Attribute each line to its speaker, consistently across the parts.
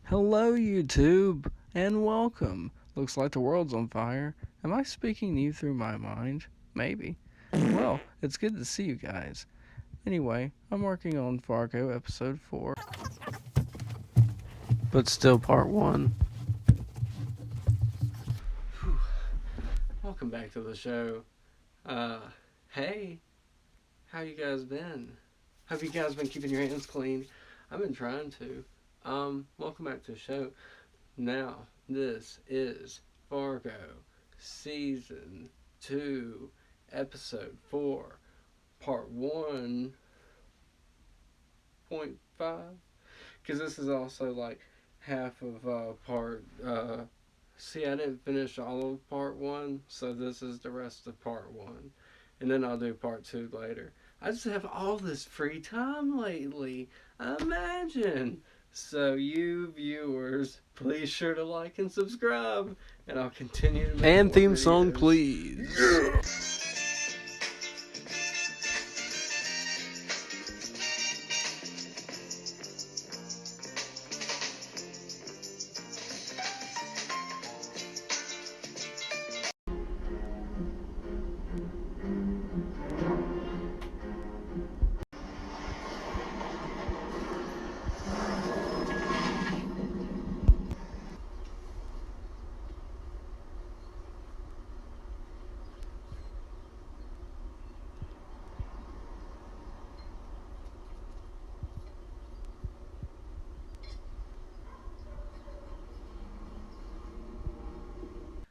Speaker 1: Hello, YouTube, and welcome. Looks like the world's on fire. Am I speaking to you through my mind? Maybe. Well, it's good to see you guys. Anyway, I'm working on Fargo episode 4, but still part 1. Whew. Welcome back to the show. Hey, how you guys been? Have you guys been keeping your hands clean? I've been trying to. Welcome back to the show. Now, this is Fargo, Season 2, Episode 4, Part 1.5. Because this is also like half of part. See, I didn't finish all of Part 1, so this is the rest of Part 1. And then I'll do Part 2 later. I just have all this free time lately. Imagine! So you viewers, please sure to like and subscribe, and I'll continue to make
Speaker 2: And
Speaker 1: more
Speaker 2: theme
Speaker 1: videos.
Speaker 2: song, please.
Speaker 1: Yeah.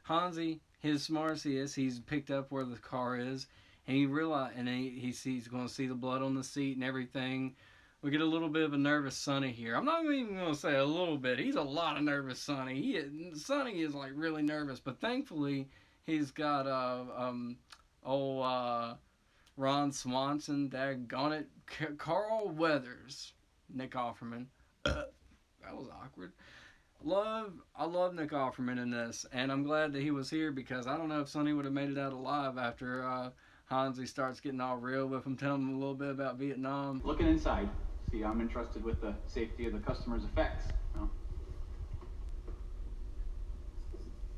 Speaker 1: Hansi, his smarts is he's picked up where the car is, and he realized, and he sees going to see the blood on the seat and everything. We get a little bit of a nervous Sonny here. I'm not even going to say a little bit. He's a lot of nervous Sonny. Sonny is like really nervous, but thankfully he's got Ron Swanson, daggone it, Carl Weathers, Nick Offerman. That was awkward. I love Nick Offerman in this, and I'm glad that he was here because I don't know if Sonny would have made it out alive after Hansi starts getting all real with him, telling him a little bit about Vietnam.
Speaker 3: Looking inside, see, I'm entrusted with the safety of the customer's effects. You know?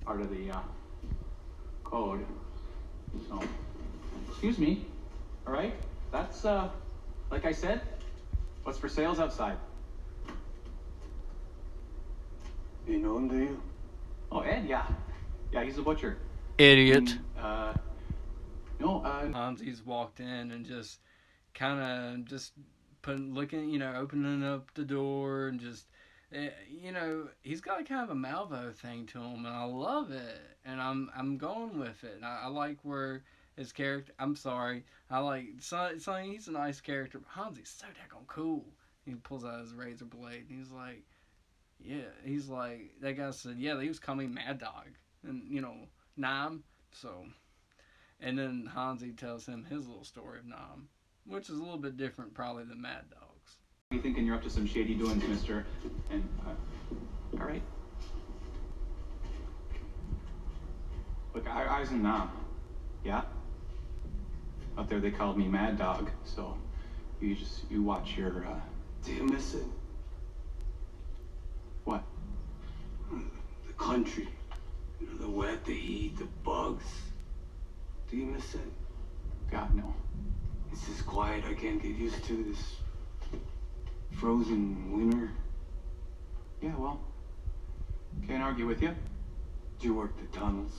Speaker 3: Part of the code. So, excuse me. All right, that's like I said, what's for sale's outside.
Speaker 4: You know him, do you?
Speaker 3: Oh, Ed, yeah. Yeah, he's a butcher.
Speaker 1: Idiot.
Speaker 3: Hansi's
Speaker 1: walked in and just kind of just opening up the door and just, he's got kind of a Malvo thing to him, and I love it, and I'm going with it. And I like where his character. I'm sorry, I like Sonny. He's a nice character. But Hansi's so daggone cool. He pulls out his razor blade, and he's like. Yeah, he's like, that guy said, yeah, he was calling me Mad Dog, and, Nam, so, and then Hansi tells him his little story of Nam, which is a little bit different probably than Mad Dog's.
Speaker 3: You thinking you're up to some shady doings, mister, and, all right. Look, I was in Nam, yeah? Out there they called me Mad Dog, so you watch your,
Speaker 4: Do you miss it?
Speaker 3: What?
Speaker 4: The country. The wet, the heat, the bugs. Do you miss it?
Speaker 3: God, no.
Speaker 4: It's just quiet. I can't get used to this frozen winter.
Speaker 3: Yeah, well, can't argue with you.
Speaker 4: Did you work the tunnels?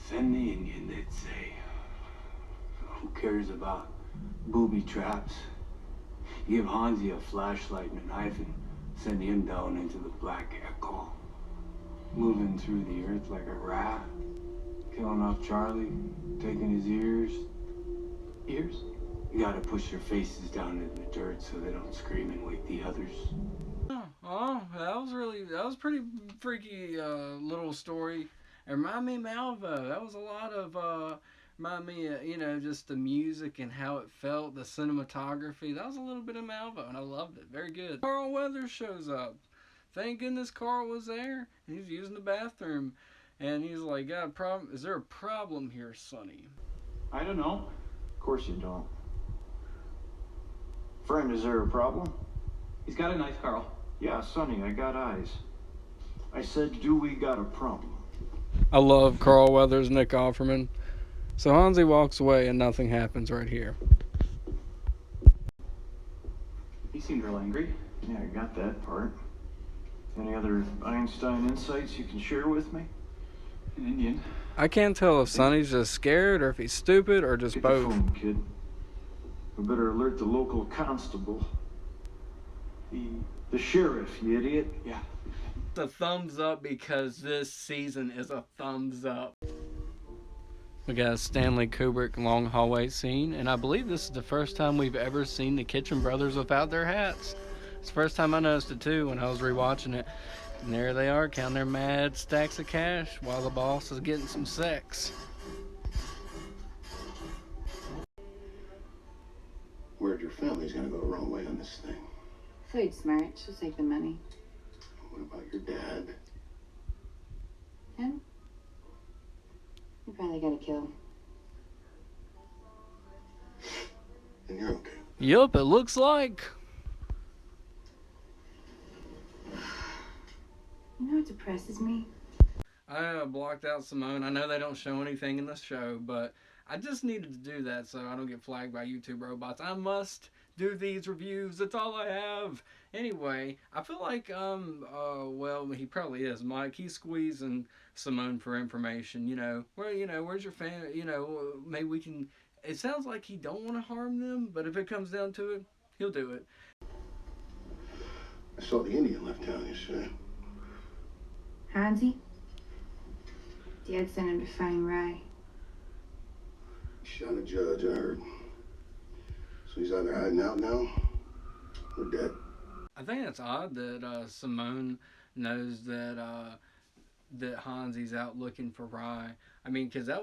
Speaker 4: Send the Indian, they'd say. Who cares about booby traps? You give Hansi a flashlight and a knife and send him down into the black echo. Moving through the earth like a rat. Killing off Charlie, taking his ears.
Speaker 3: Ears?
Speaker 4: You gotta push their faces down into the dirt so they don't scream and wake the others.
Speaker 1: That was pretty freaky little story. It reminded me of Malvo. That was a lot of remind me of, just the music and how it felt, the cinematography. That was a little bit of Malvo, and I loved it. Very good. Carl Weathers shows up. Thank goodness Carl was there. He's using the bathroom, and he's like, "Got a problem? Is there a problem here, Sonny?"
Speaker 3: I don't know.
Speaker 2: course you don't. Friend, is there a problem?
Speaker 3: He's got a knife, Carl.
Speaker 2: Yeah, Sonny, I got eyes. I said, do we got a problem?
Speaker 1: I love Carl Weathers, Nick Offerman. So Hansi walks away and nothing happens right here.
Speaker 3: He seemed real angry.
Speaker 2: Yeah, I got that part. Any other Einstein insights you can share with me?
Speaker 3: An Indian.
Speaker 1: I can't tell if Sonny's just scared or if he's stupid or just
Speaker 2: Get
Speaker 1: both.
Speaker 2: the phone, kid. We better alert the local constable. The sheriff, you idiot.
Speaker 3: Yeah.
Speaker 1: A thumbs up because this season is a thumbs up. We got a Stanley Kubrick long hallway scene, and I believe this is the first time we've ever seen the Kitchen Brothers without their hats. It's the first time I noticed it too when I was rewatching it. And there they are, counting their mad stacks of cash while the boss is getting some sex.
Speaker 5: Worried your family's gonna go the wrong way on this thing.
Speaker 6: Floyd's smart. She'll take the money.
Speaker 5: What about your dad?
Speaker 6: Him? You probably got to kill him.
Speaker 5: And you're okay.
Speaker 1: Yup, it looks like.
Speaker 6: You know what depresses me?
Speaker 1: I blocked out Simone. I know they don't show anything in the show, but I just needed to do that so I don't get flagged by YouTube robots. I must do these reviews. That's all I have. Anyway, I feel like, well, he probably is, Mike. He's squeezing Simone for information, where's your fan, maybe we can, it sounds like he don't want to harm them, but if it comes down to it, he'll do it.
Speaker 5: I saw the Indian left town yesterday.
Speaker 6: Hansi? Dad sent him to find Rye.
Speaker 5: He shot a judge, I heard. So he's either hiding out now or dead.
Speaker 1: I think it's odd that Simone knows that that Hansi's out looking for Rye. I mean, because I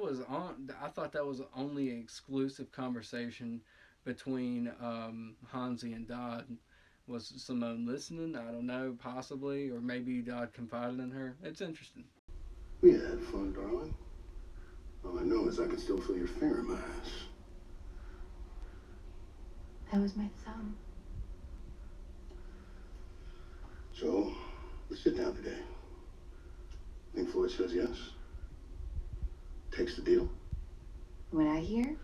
Speaker 1: thought that was only an exclusive conversation between Hansi and Dodd. Was Simone listening? I don't know, possibly, or maybe Dodd confided in her. It's interesting.
Speaker 5: We had fun, darling. All I know is I can still feel your finger in my ass.
Speaker 6: That was my thumb.
Speaker 5: So, let's sit down today. Think Floyd says yes? Takes the deal?
Speaker 6: What I hear?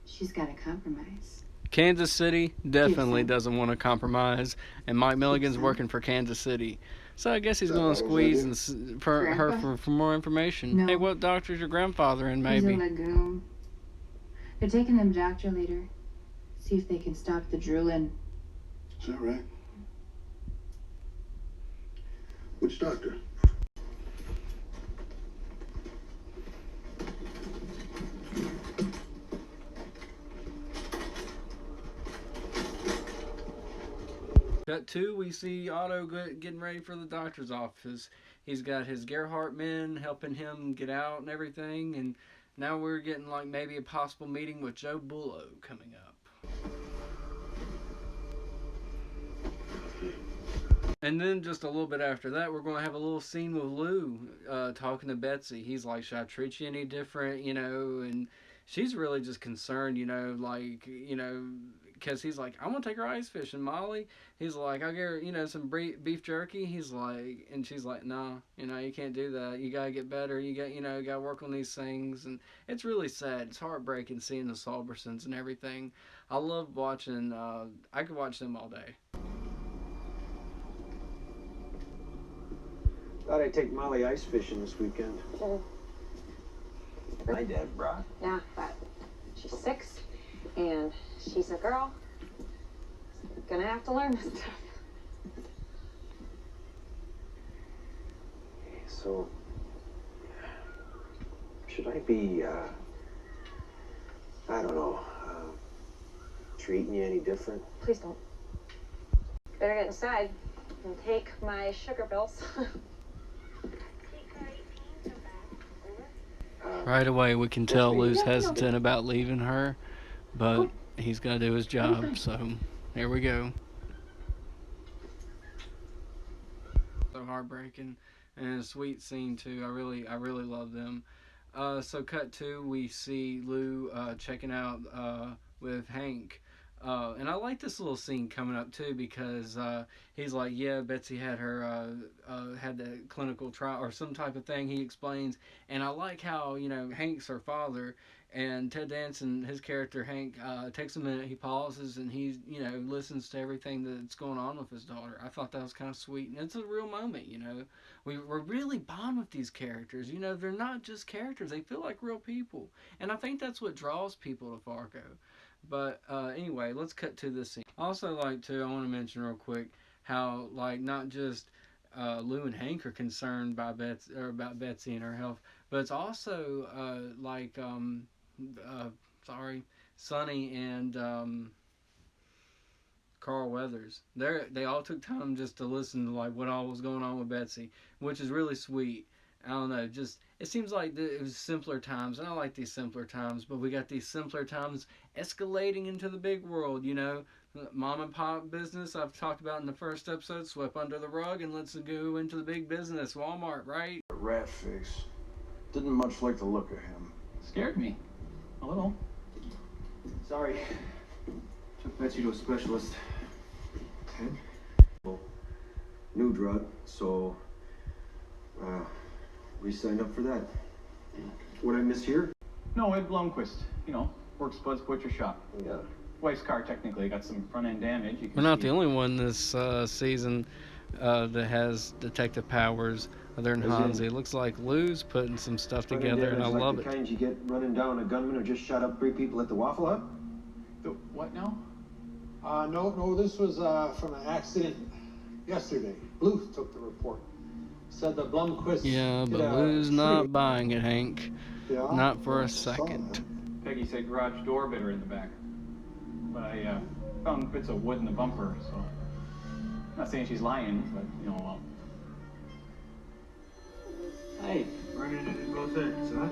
Speaker 6: She's got to compromise.
Speaker 1: Kansas City definitely doesn't want to compromise, and Mike Milligan's working for Kansas City. So I guess he's going to squeeze for her for more information.
Speaker 6: No.
Speaker 1: Hey, what doctor's your grandfather in,
Speaker 6: He's
Speaker 1: maybe?
Speaker 6: a legume. They're taking him to the doctor later. See if they can stop the drooling.
Speaker 5: Is that right? Which doctor?
Speaker 1: Cut 2, we see Otto getting ready for the doctor's office. He's got his Gerhardt men helping him get out and everything, and now we're getting like maybe a possible meeting with Joe Bullo coming up. And then just a little bit after that, we're going to have a little scene with Lou talking to Betsy. He's like, should I treat you any different, and she's really just concerned, because he's like, I want to take her ice fishing, Molly. He's like, I'll get her, some beef jerky. He's like, and she's like, no, you can't do that. You got to get better. You got to work on these things. And it's really sad. It's heartbreaking seeing the Salbersons and everything. I love watching, I could watch them all day.
Speaker 2: Thought I'd take Molly ice fishing this weekend.
Speaker 7: Sure.
Speaker 2: Hi, Deborah.
Speaker 7: Yeah, but she's 6 and she's a girl. Gonna have to learn this stuff.
Speaker 2: So, should I be, I don't know, treating you any different?
Speaker 7: Please don't. Better get inside and take my sugar pills.
Speaker 1: Right away, we can tell Lou's hesitant about leaving her, but he's got to do his job, so here we go. So heartbreaking and a sweet scene too. I really love them. So cut to, we see Lou checking out with Hank. And I like this little scene coming up too because he's like, yeah, Betsy had her had the clinical trial or some type of thing. He explains, and I like how Hank's her father, and Ted Danson, his character Hank, takes a minute. He pauses and he listens to everything that's going on with his daughter. I thought that was kind of sweet, and it's a real moment. We're really bond with these characters. They're not just characters; they feel like real people, and I think that's what draws people to Fargo. But anyway, let's cut to this scene. Also, I want to mention real quick how not just Lou and Hank are concerned by about Betsy and her health, but it's also Sonny and Carl Weathers. They all took time just to listen to what all was going on with Betsy, which is really sweet. I don't know, just it seems like it was simpler times, and I like these simpler times, but we got these simpler times escalating into the big world, Mom and pop business I've talked about in the first episode, swept under the rug, and let's go into the big business, Walmart, right?
Speaker 2: Rat face. Didn't much like the look of him.
Speaker 3: Scared me. A little.
Speaker 4: Sorry. Took Betsy to a specialist.
Speaker 2: Okay.
Speaker 4: New drug, so we signed up for that. What I missed here?
Speaker 3: No, Ed Blomquist. Works Bud's Butcher Shop.
Speaker 4: Yeah.
Speaker 3: Wife's car technically got some front end damage.
Speaker 1: We're not the only one this season that has detective powers other than Hansi. It looks like Lou's putting some stuff together, and I love it.
Speaker 4: The kind you get running down a gunman who just shot up 3 people at the Waffle Hut?
Speaker 3: The what now?
Speaker 8: No, this was from an accident yesterday. Bluth took the report. Said the Blomquist.
Speaker 1: Yeah, but Lou's not buying it, Hank.
Speaker 8: Yeah,
Speaker 1: not for a second.
Speaker 3: Peggy said garage door bidder in the back. But I found bits of wood in the bumper, so I'm not saying she's lying, but well.
Speaker 4: Hey, running it in both ends, huh?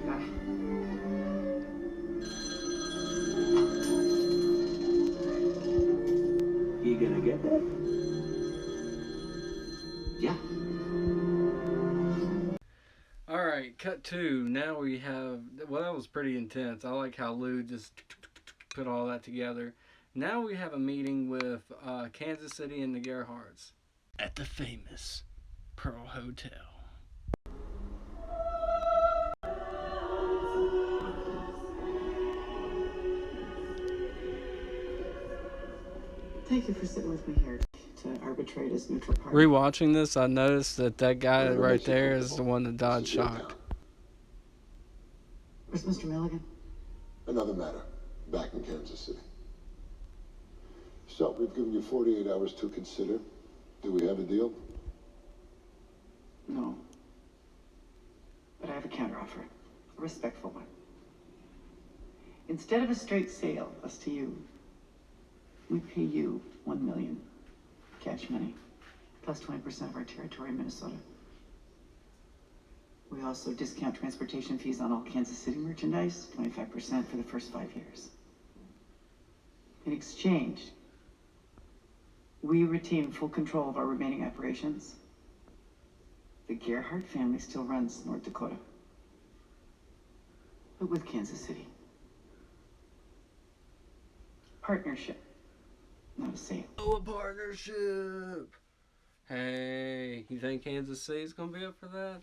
Speaker 4: Yeah. You gonna get that? Yeah.
Speaker 1: Alright, cut to. Now we have. Well, that was pretty intense. I like how Lou just put all that together. Now we have a meeting with Kansas City and the Gerhardts at the famous Pearl Hotel.
Speaker 9: Thank you for sitting with me here to arbitrate as neutral party.
Speaker 1: Rewatching this, I noticed that guy right there is the one that died shocked.
Speaker 9: Where's Mr. Milligan?
Speaker 5: Another matter. Back in Kansas City. So, we've given you 48 hours to consider. Do we have a deal?
Speaker 9: No. But I have a counteroffer. A respectful one. Instead of a straight sale, us to you, we pay you $1 million. Cash money. Plus 20% of our territory in Minnesota. We also discount transportation fees on all Kansas City merchandise, 25% for the first 5 years. In exchange, we retain full control of our remaining operations. The Gerhardt family still runs North Dakota, but with Kansas City. Partnership, not a sale.
Speaker 1: Oh, a partnership! Hey, you think Kansas City's gonna be up for that?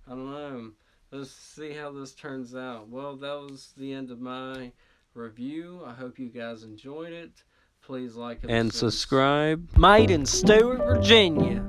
Speaker 1: I don't know. Let's see how this turns out. Well, that was the end of my review. I hope you guys enjoyed it. Please like and subscribe. Made in Stewart, Virginia.